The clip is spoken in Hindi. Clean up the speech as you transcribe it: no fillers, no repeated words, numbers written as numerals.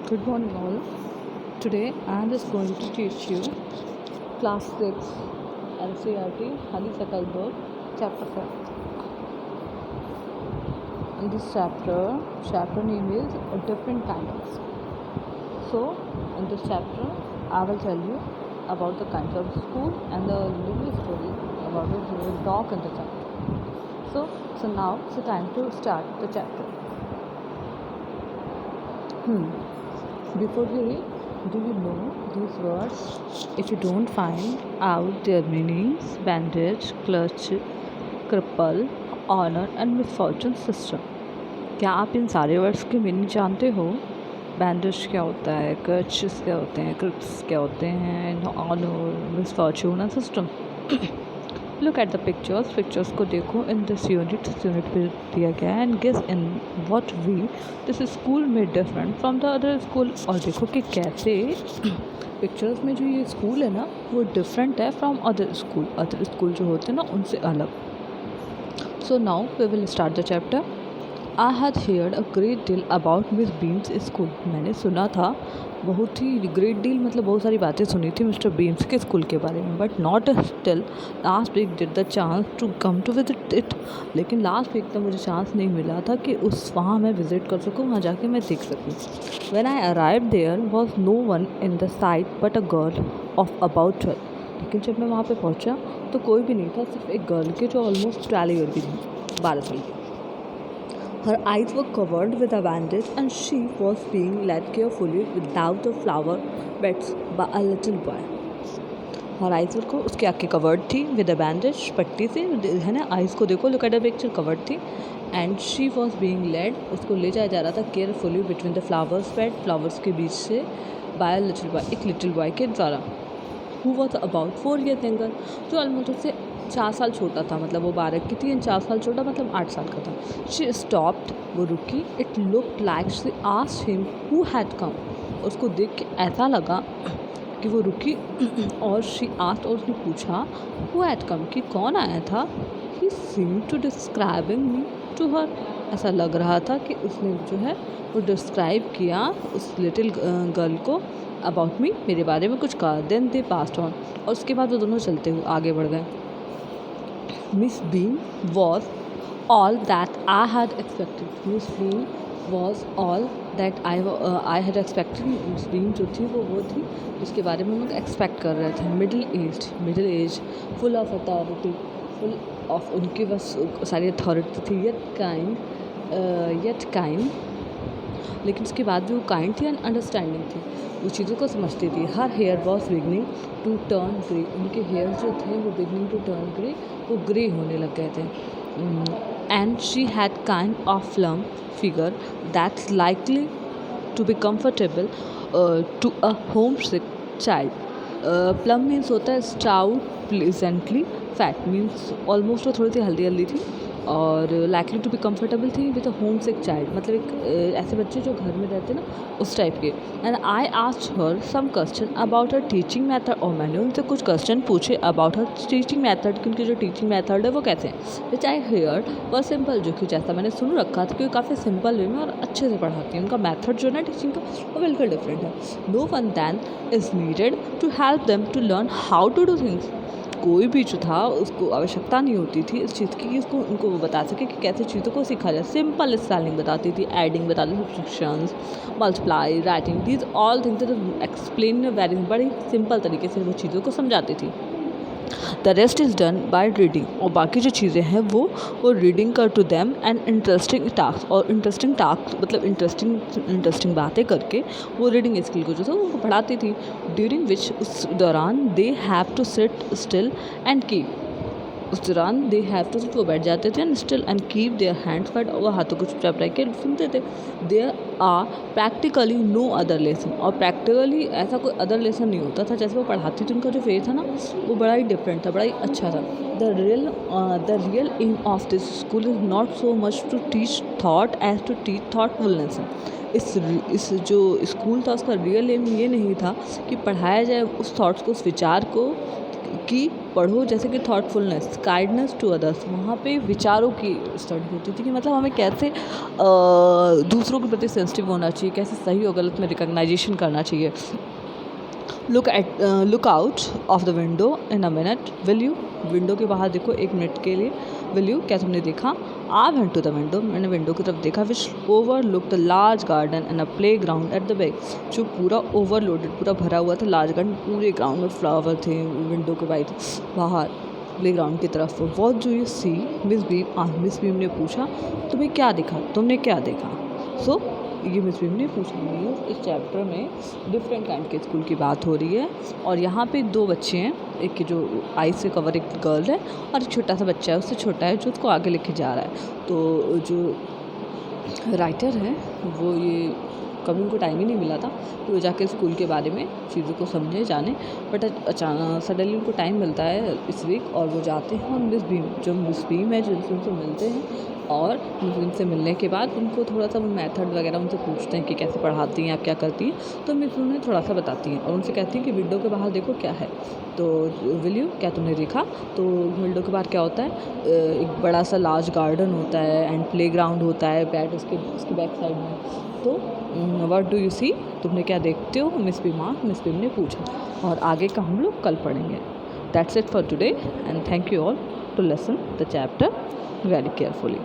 Good morning, all. Today I am just going to teach you Class 6 NCERT Honeysuckle Book, Chapter 5. In this chapter name is A Different Kind of School. So, in this chapter, I will tell you about the kinds of school and the little story about it we will talk in the chapter. So now it's the time to start the chapter. Before we read, do you know these words? If you don't find out their meanings, bandage, clutch, cripple, honor and misfortune system. क्या आप इन सारे वर्ड्स के मीनिंग जानते हो? बैंडेज क्या होता है, क्रचेस क्या होते हैं, क्रिप्स क्या होते हैं, honour, misfortune and system. Look at the pictures को देखो. इन दिस यूनिट पे दिया गया है. And guess in what way this school में different from the other school. और देखो कि कैसे पिक्चर्स में जो ये स्कूल है ना वो डिफरेंट है फ्रॉम अदर स्कूल जो होते हैं ना उनसे अलग. So now we will start the chapter. I had heard a great deal about Miss Beam's school. मैंने सुना था बहुत ही ग्रेट डील मतलब बहुत सारी बातें सुनी थी मिस्टर बीम्स के स्कूल के बारे में. But not still last week did the chance to come to visit it. लेकिन लास्ट वीक तक मुझे चांस नहीं मिला था कि वहाँ मैं विज़िट कर सकूँ, वहाँ जाके मैं देख सकूँ. When I arrived there was no one in the sight but a girl of about 12. लेकिन जब मैं वहाँ पर पहुँचा तो कोई भी नहीं था, सिर्फ एक गर्ल के जो ऑलमोस्ट 12 ईयर की थी, 12 साल की. Her eyes were covered with a bandage and she was being led carefully without the flower beds by a little boy. Her eyes were उसकी आँखें कवर्ड थी with a bandage, पट्टी से है ना. आइज़ को देखो, look at the picture, covered थी. And she was being led, उसको ले जाया जा रहा था carefully between the flowers bed, flowers के बीच से, by a little boy, एक little boy के द्वारा. Who was about 4 years younger, जो ऑलमोस्ट उससे 4 साल छोटा था. मतलब वो 12 की थी, 4 साल छोटा मतलब 8 साल का था. शी स्टॉप्ड, वो रुकी. It looked like she asked him who had come. उसको देख के ऐसा लगा कि वो रुकी और शी आस्क्ड, और उसने पूछा हु हैड कम, कि कौन आया था. He seemed to describing me to her. ऐसा लग रहा था कि उसने जो है वो डिस्क्राइब किया उस लिटिल गर्ल को अबाउट मी, मेरे बारे में कुछ कहा. देन दे पास्ड ऑन, और उसके बाद वो दोनों चलते हुए आगे बढ़ गए. Miss Bean was all that I had expected. Miss Bean was all that I had expected. Miss Bean जो थी वो थी जिसके बारे में हम लोग एक्सपेक्ट कर रहे थे. Middle age, full of authority, full of, उनके बस सारी अथॉरिटी थी. येट काइंड, लेकिन उसके बाद भी वो काइंड थी एंड अंडरस्टैंडिंग थी, वो चीज़ों को समझती थी. Her hair was beginning to turn grey. उनके हेयर जो थे वो बिगनिंग टू टर्न ग्रे, वो ग्रे होने लग गए थे. And she had kind of plump figure that's likely to be comfortable to a homesick child. Plump means होता है stout, pleasantly fat, means almost वो थोड़ी सी हल्दी थी, और लाइकली टू बी कम्फर्टेबल थी with a homesick child, मतलब एक ऐसे बच्चे जो घर में रहते ना उस टाइप के. And I asked her some question about her teaching method, और मैंने उनसे कुछ क्वेश्चन पूछे अबाउट हर टीचिंग मेथड, कि उनकी जो टीचिंग मेथड है वो कैसे हैं. विच आई हेयर्ड वॉज सिंपल, जो कि जैसा मैंने सुन रखा था कि वो काफ़ी सिंपल वे में और अच्छे से पढ़ाती हैं. उनका मेथड जो है ना टीचिंग का वो बिल्कुल डिफरेंट है. No one than is needed to help them to learn how to do things. कोई भी जो था उसको आवश्यकता नहीं होती थी इस चीज़ की कि उसको उनको वो बता सके कि कैसे चीज़ों को सीखा जाए. सिंपल स्पेलिंग बताती थी, एडिंग बताती थी, subtractions, multiply, writing, these all things explain very बड़ी सिंपल तरीके से वो चीज़ों को समझाती थी. The rest is done by reading, और बाकी जो चीज़ें हैं वो रीडिंग कर to them and interesting task, और इंटरेस्टिंग टास्क मतलब इंटरेस्टिंग बातें करके वो रीडिंग स्किल को जो था वो पढ़ाती थी. ड्यूरिंग विच, उस दौरान, they have to sit still and keep, उस दौरान दे हैव टू सिट, वो बैठ जाते थे, and still and keep their hands flat, और हाथों को चुपचाप रख के सुनते थे. There are practically no other lesson, और प्रैक्टिकली ऐसा कोई अदर लेसन नहीं होता था. जैसे वो पढ़ाती थी उनका जो वे था ना वो बड़ा ही डिफरेंट था, बड़ा ही अच्छा था. The real aim of this school is not so much to teach thought as to teach thoughtfulness. इस जो स्कूल था उसका रियल एम ये नहीं था कि पढ़ाया जाए उस थॉट्स को, उस विचार को, कि पढ़ो, जैसे कि थॉटफुलनेस, काइंडनेस टू अदर्स, वहाँ पे विचारों की स्टडी होती थी कि मतलब हमें कैसे दूसरों के प्रति सेंसिटिव होना चाहिए, कैसे सही और गलत में रिकग्नाइजेशन करना चाहिए। Look out of the window in a minute, will you, window के बाहर देखो 1 मिनट के लिए, विल यू, क्या तुमने देखा। I went to the window, मैंने विंडो की तरफ देखा, which overlook the large garden and a playground at the back, जो पूरा ओवरलोडेड, पूरा भरा हुआ था, लार्ज गार्डन, पूरे ग्राउंड में फ्लावर थे विंडो के बाहर प्ले ग्राउंड की तरफ। What do you see Miss Beam, Miss Beam ने पूछा तुम्हें क्या दिखा, तुमने क्या देखा। सो ये मिस बीम ने पूछा। इस चैप्टर में डिफरेंट काइंड के स्कूल की बात हो रही है और यहाँ पे 2 बच्चे हैं, एक की जो आई से कवर एक गर्ल है और एक छोटा सा बच्चा है, उससे छोटा है, जो उसको आगे लेके जा रहा है। तो जो राइटर है वो ये कभी उनको टाइम ही नहीं मिला था कि वो जाके स्कूल के बारे में चीज़ों को समझे जाने, बट अचानक सडनली उनको टाइम मिलता है इस वीक और वो जाते हैं और मिस बीम है जिनसे उनसे मिलते हैं और उनसे मिलने के बाद उनको थोड़ा सा वो मेथड वगैरह उनसे पूछते हैं कि कैसे पढ़ाती हैं आप, क्या करती हैं। तो मिस उन्हें थोड़ा सा बताती हैं और उनसे कहती हैं कि विंडो के बाहर देखो क्या है। तो विल यू, क्या तुमने देखा। तो विंडो के बाहर क्या होता है, एक बड़ा सा लार्ज गार्डन होता है एंड प्ले ग्राउंड होता है बैक उसके बैक साइड में। तो व्हाट डू यू सी, तुमने क्या देखते हो, मिस बीम ने पूछा। और आगे का हम लोग कल पढ़ेंगे। That's it for today and thank you all to listen the chapter very carefully.